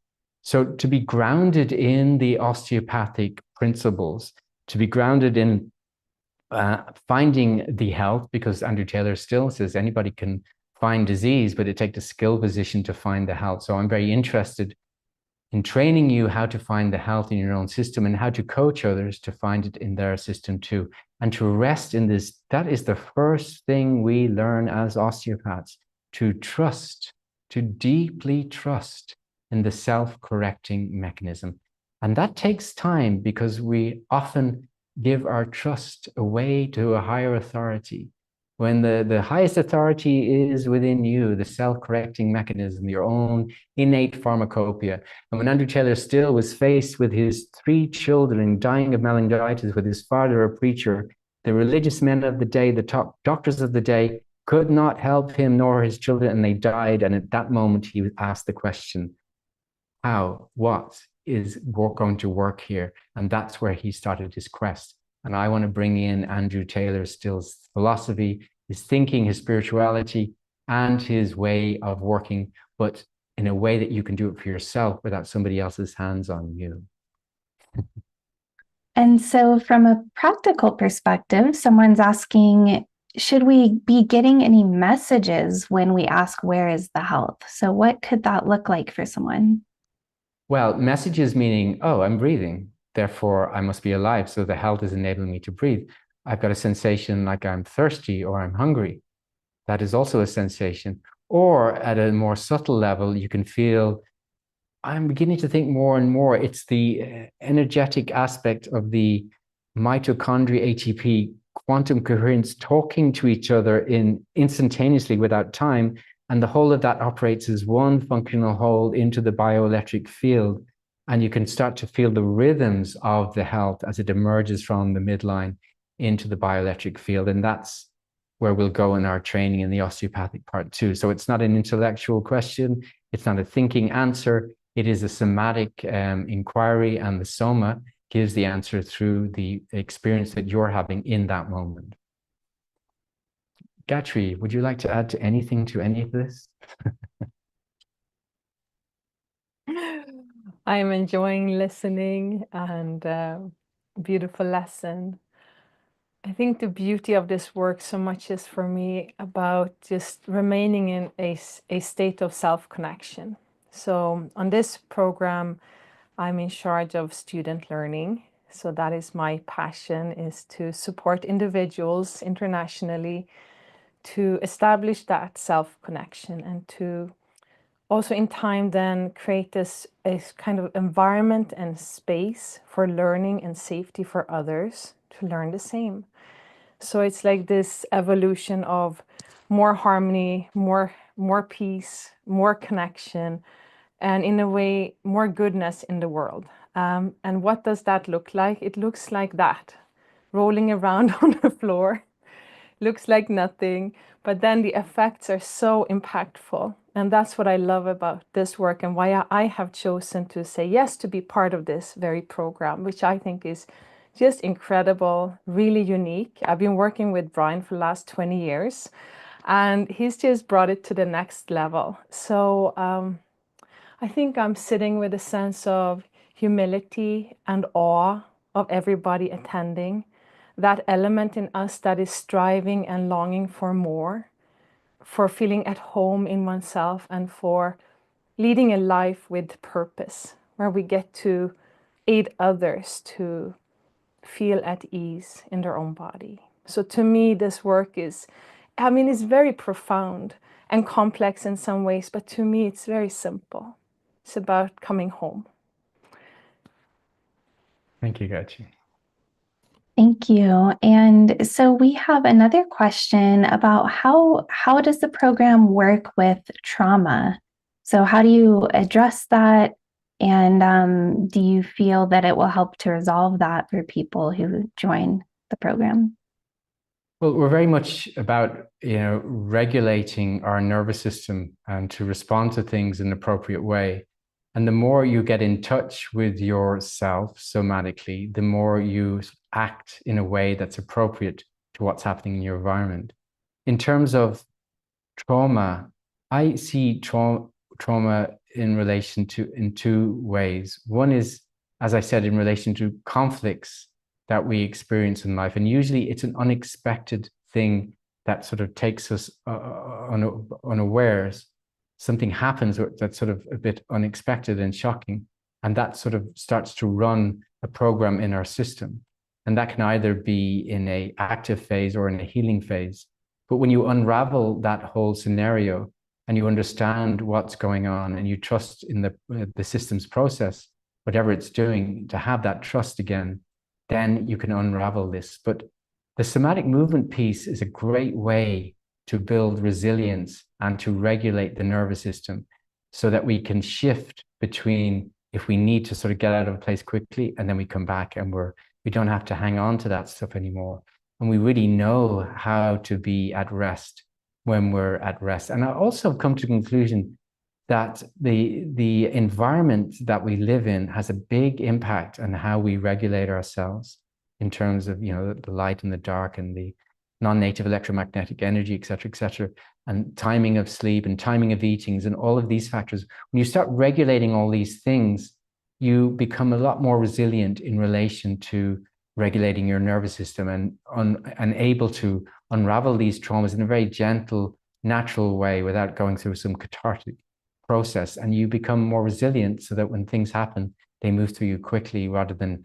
So to be grounded in the osteopathic principles, to be grounded in finding the health, because Andrew Taylor still says anybody can find disease, but it takes a skill position to find the health. So I'm very interested in training you how to find the health in your own system and how to coach others to find it in their system too. And to rest in this, that is the first thing we learn as osteopaths, to trust, to deeply trust in the self-correcting mechanism. And that takes time because we often give our trust away to a higher authority. When the highest authority is within you, the self-correcting mechanism, your own innate pharmacopoeia. And when Andrew Taylor Still was faced with his 3 children dying of meningitis, with his father a preacher, the religious men of the day, the top doctors of the day, could not help him nor his children, and they died. And at that moment, he was asked the question, how, what is going to work here? And that's where he started his quest. And I want to bring in Andrew Taylor Still's philosophy, his thinking, his spirituality, and his way of working, but in a way that you can do it for yourself without somebody else's hands on you. And so, from a practical perspective, someone's asking, should we be getting any messages when we ask, where is the health? So, what could that look like for someone? Well, messages meaning, oh, I'm breathing, therefore I must be alive. So the health is enabling me to breathe. I've got a sensation like I'm thirsty or I'm hungry. That is also a sensation. Or at a more subtle level, you can feel, I'm beginning to think more and more. It's the energetic aspect of the mitochondria ATP quantum coherence talking to each other instantaneously without time. And the whole of that operates as one functional whole into the bioelectric field. And you can start to feel the rhythms of the health as it emerges from the midline into the bioelectric field. And that's where we'll go in our training in the osteopathic part too. So it's not an intellectual question. It's not a thinking answer. It is a somatic inquiry, and the soma gives the answer through the experience that you're having in that moment. Gayatri, would you like to add to anything to any of this? I'm enjoying listening, and beautiful lesson. I think the beauty of this work so much is for me about just remaining in a state of self-connection. So on this program, I'm in charge of student learning. So that is my passion, is to support individuals internationally to establish that self-connection, and to also in time then create this a kind of environment and space for learning and safety for others to learn the same. So it's like this evolution of more harmony, more peace, more connection, and in a way, more goodness in the world. And what does that look like? It looks like that, rolling around on the floor. Looks like nothing, but then the effects are so impactful. And that's what I love about this work, and why I have chosen to say yes to be part of this very program, which I think is just incredible, really unique. I've been working with Brian for the last 20 years, and he's just brought it to the next level. So I think I'm sitting with a sense of humility and awe of everybody attending, that element in us that is striving and longing for more, for feeling at home in oneself, and for leading a life with purpose, where we get to aid others to feel at ease in their own body. So to me, this work is, it's very profound and complex in some ways, but to me, it's very simple. It's about coming home. Thank you, Gayatri. Thank you. And so we have another question about how does the program work with trauma? So how do you address that? And do you feel that it will help to resolve that for people who join the program? Well, we're very much about, regulating our nervous system and to respond to things in an appropriate way. And the more you get in touch with yourself somatically, the more you act in a way that's appropriate to what's happening in your environment. In terms of trauma, I see trauma in relation to, in 2 ways. One is, as I said, in relation to conflicts that we experience in life. And usually it's an unexpected thing that sort of takes us unawares. Something happens that's sort of a bit unexpected and shocking. And that sort of starts to run a program in our system. And that can either be in an active phase or in a healing phase. But when you unravel that whole scenario and you understand what's going on and you trust in the system's process, whatever it's doing, to have that trust again, then you can unravel this. But the somatic movement piece is a great way to build resilience and to regulate the nervous system so that we can shift between if we need to sort of get out of a place quickly and then we come back and we don't have to hang on to that stuff anymore. And we really know how to be at rest when we're at rest. And I also have come to the conclusion that the environment that we live in has a big impact on how we regulate ourselves in terms of, you know, the light and the dark and the non-native electromagnetic energy, et cetera, and timing of sleep and timing of eatings and all of these factors. When you start regulating all these things, you become a lot more resilient in relation to regulating your nervous system and able to unravel these traumas in a very gentle, natural way without going through some cathartic process. And you become more resilient so that when things happen, they move through you quickly rather than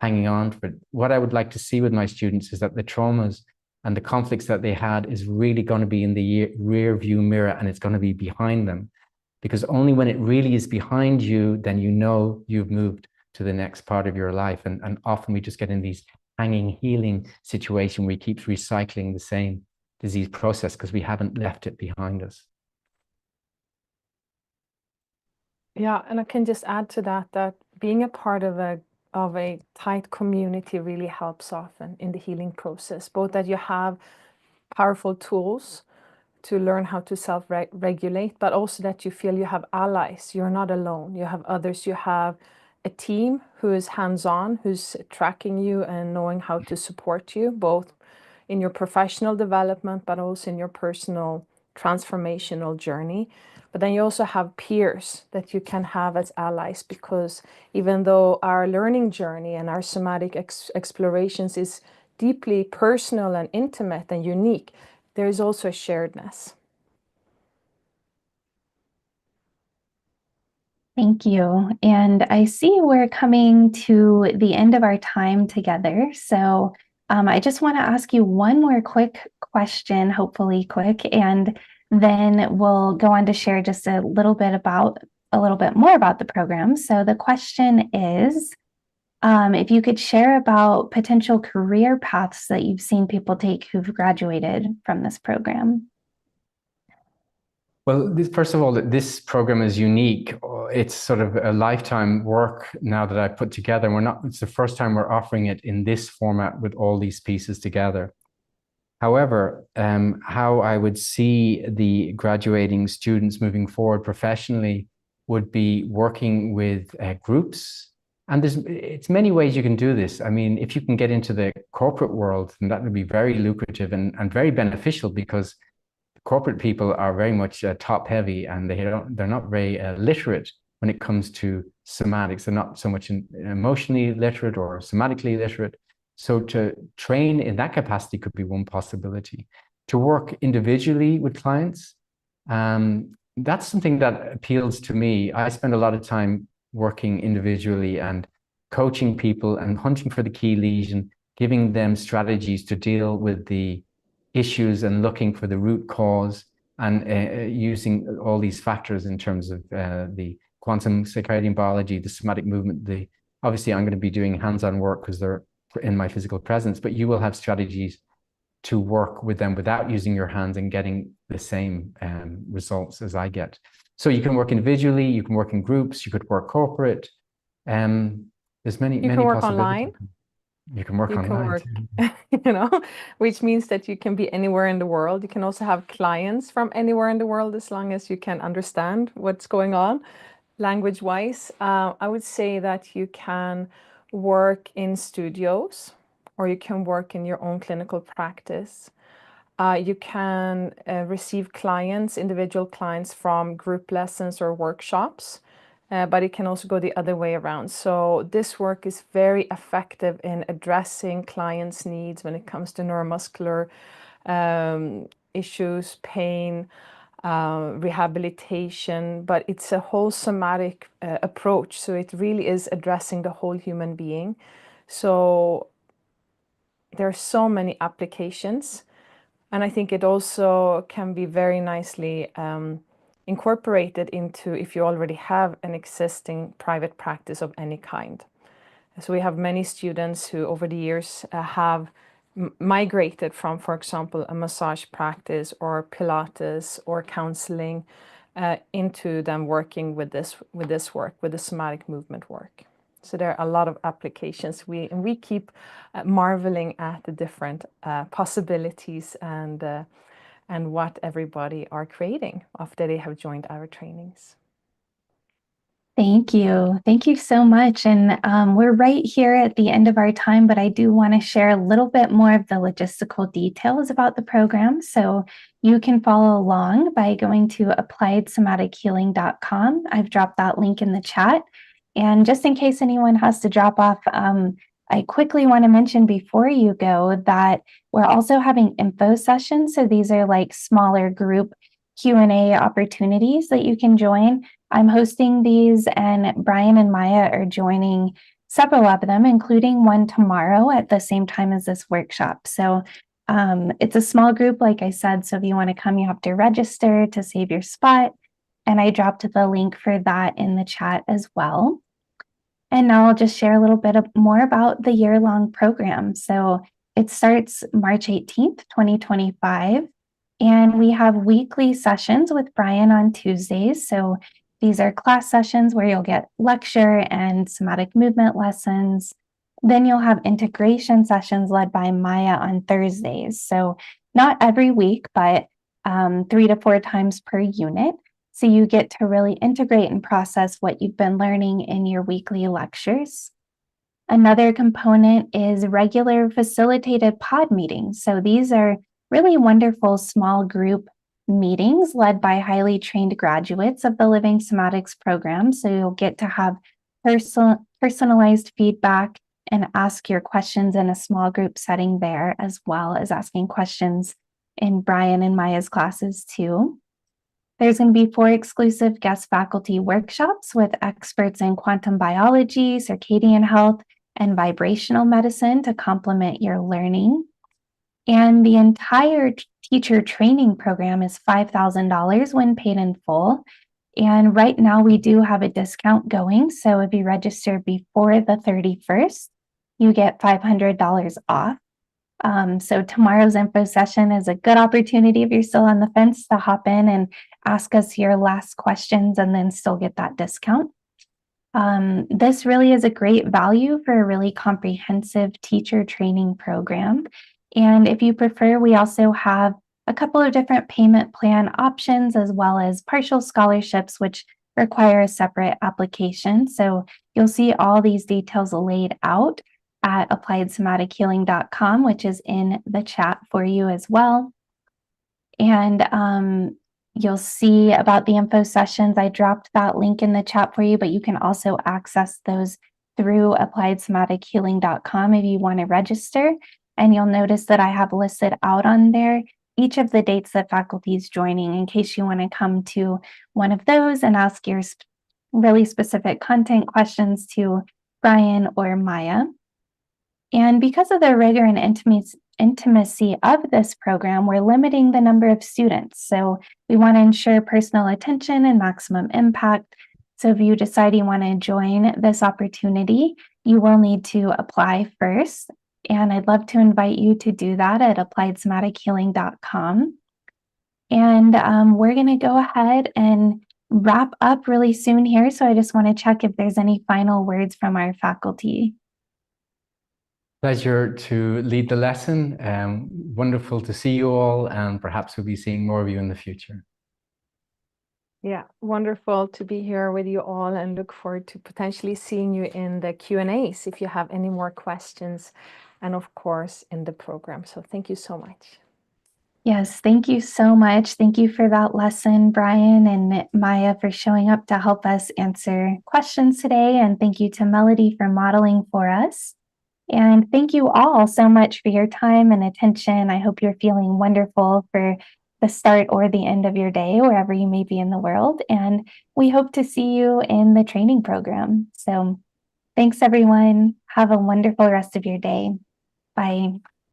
hanging on to it. What I would like to see with my students is that the traumas and the conflicts that they had is really going to be in the rear view mirror, and it's going to be behind them. Because only when it really is behind you, then you know you've moved to the next part of your life. And often we just get in these hanging healing situation where we keep recycling the same disease process because we haven't left it behind us. Yeah, and I can just add to that being a part of a tight community really helps often in the healing process, both that you have powerful tools to learn how to self-regulate, but also that you feel you have allies. You're not alone. You have others. You have a team who is hands-on, who's tracking you and knowing how to support you, both in your professional development, but also in your personal transformational journey. But then you also have peers that you can have as allies, because even though our learning journey and our somatic explorations is deeply personal and intimate and unique, there is also a sharedness. Thank you. And I see we're coming to the end of our time together. So I just want to ask you one more quick question, hopefully quick, and then we'll go on to share just a little bit more about the program. So the question is, if you could share about potential career paths that you've seen people take who've graduated from this program. Well, first of all, this program is unique. It's sort of a lifetime work now that I put together. It's the first time we're offering it in this format with all these pieces together. However, how I would see the graduating students moving forward professionally would be working with groups. And it's many ways you can do this. I mean, if you can get into the corporate world, then that would be very lucrative and very beneficial, because corporate people are very much top heavy, and they're not very literate when it comes to somatics. They're not so much emotionally literate or somatically literate. So to train in that capacity could be one possibility. To work individually with clients, that's something that appeals to me. I spend a lot of time working individually and coaching people and hunting for the key lesion, giving them strategies to deal with the issues and looking for the root cause, and using all these factors in terms of the quantum circadian biology, the somatic movement. Obviously, I'm going to be doing hands-on work because they're in my physical presence, but you will have strategies to work with them without using your hands and getting the same results as I get. So you can work individually, you can work in groups, you could work corporate. There's many work possibilities. online. You can work online. Which means that you can be anywhere in the world. You can also have clients from anywhere in the world, as long as you can understand what's going on language-wise. I would say that you can work in studios, or you can work in your own clinical practice. You can receive individual clients from group lessons or workshops. But it can also go the other way around. So this work is very effective in addressing clients' needs when it comes to neuromuscular issues, pain, rehabilitation, but it's a whole somatic approach. So it really is addressing the whole human being. So there are so many applications. And I think it also can be very nicely incorporated into if you already have an existing private practice of any kind. So we have many students who over the years have migrated from, for example, a massage practice or Pilates or counseling into them working with this work, with the somatic movement work. So there are a lot of applications. We keep marveling at the different possibilities and what everybody are creating after they have joined our trainings. Thank you. Thank you so much. And we're right here at the end of our time, but I do want to share a little bit more of the logistical details about the program. So you can follow along by going to appliedsomatic.healing.com. I've dropped that link in the chat. And just in case anyone has to drop off, I quickly want to mention before you go that we're also having info sessions. So these are like smaller group Q&A opportunities that you can join. I'm hosting these, and Brian and Maya are joining several of them, including one tomorrow at the same time as this workshop. So it's a small group, like I said, so if you want to come, you have to register to save your spot. And I dropped the link for that in the chat as well. And now I'll just share a little bit more about the year-long program. So it starts March 18th, 2025, and we have weekly sessions with Brian on Tuesdays. So these are class sessions where you'll get lecture and somatic movement lessons. Then you'll have integration sessions led by Maya on Thursdays. So not every week, but 3 to 4 times per unit. So you get to really integrate and process what you've been learning in your weekly lectures. Another component is regular facilitated pod meetings. So these are really wonderful small group meetings led by highly trained graduates of the Living Somatics program. So you'll get to have personalized feedback and ask your questions in a small group setting there, as well as asking questions in Brian and Maya's classes too. There's going to be 4 exclusive guest faculty workshops with experts in quantum biology, circadian health, and vibrational medicine to complement your learning. And the entire teacher training program is $5,000 when paid in full. And right now we do have a discount going. So if you register before the 31st, you get $500 off. So tomorrow's info session is a good opportunity if you're still on the fence to hop in and ask us your last questions and then still get that discount. This really is a great value for a really comprehensive teacher training program. And if you prefer, we also have a couple of different payment plan options, as well as partial scholarships, which require a separate application. So you'll see all these details laid out at appliedsomatic.healing.com, which is in the chat for you as well. And you'll see about the info sessions. I dropped that link in the chat for you, but you can also access those through appliedsomatic.healing.com if you want to register. And you'll notice that I have listed out on there each of the dates that faculty is joining in case you want to come to one of those and ask your really specific content questions to Brian or Maya. And because of the rigor and intimacy of this program, we're limiting the number of students. So we want to ensure personal attention and maximum impact. So if you decide you want to join this opportunity, you will need to apply first. And I'd love to invite you to do that at appliedsomatic.healing.com. And we're going to go ahead and wrap up really soon here. So I just want to check if there's any final words from our faculty. Pleasure to lead the lesson. Wonderful to see you all, and perhaps we'll be seeing more of you in the future. Yeah, wonderful to be here with you all, and look forward to potentially seeing you in the Q&As if you have any more questions, and of course in the program. So thank you so much. Yes, thank you so much. Thank you for that lesson, Brian and Maya, for showing up to help us answer questions today. And thank you to Melody for modeling for us. And thank you all so much for your time and attention. I hope you're feeling wonderful for the start or the end of your day, wherever you may be in the world. And we hope to see you in the training program. So thanks, everyone. Have a wonderful rest of your day. Bye.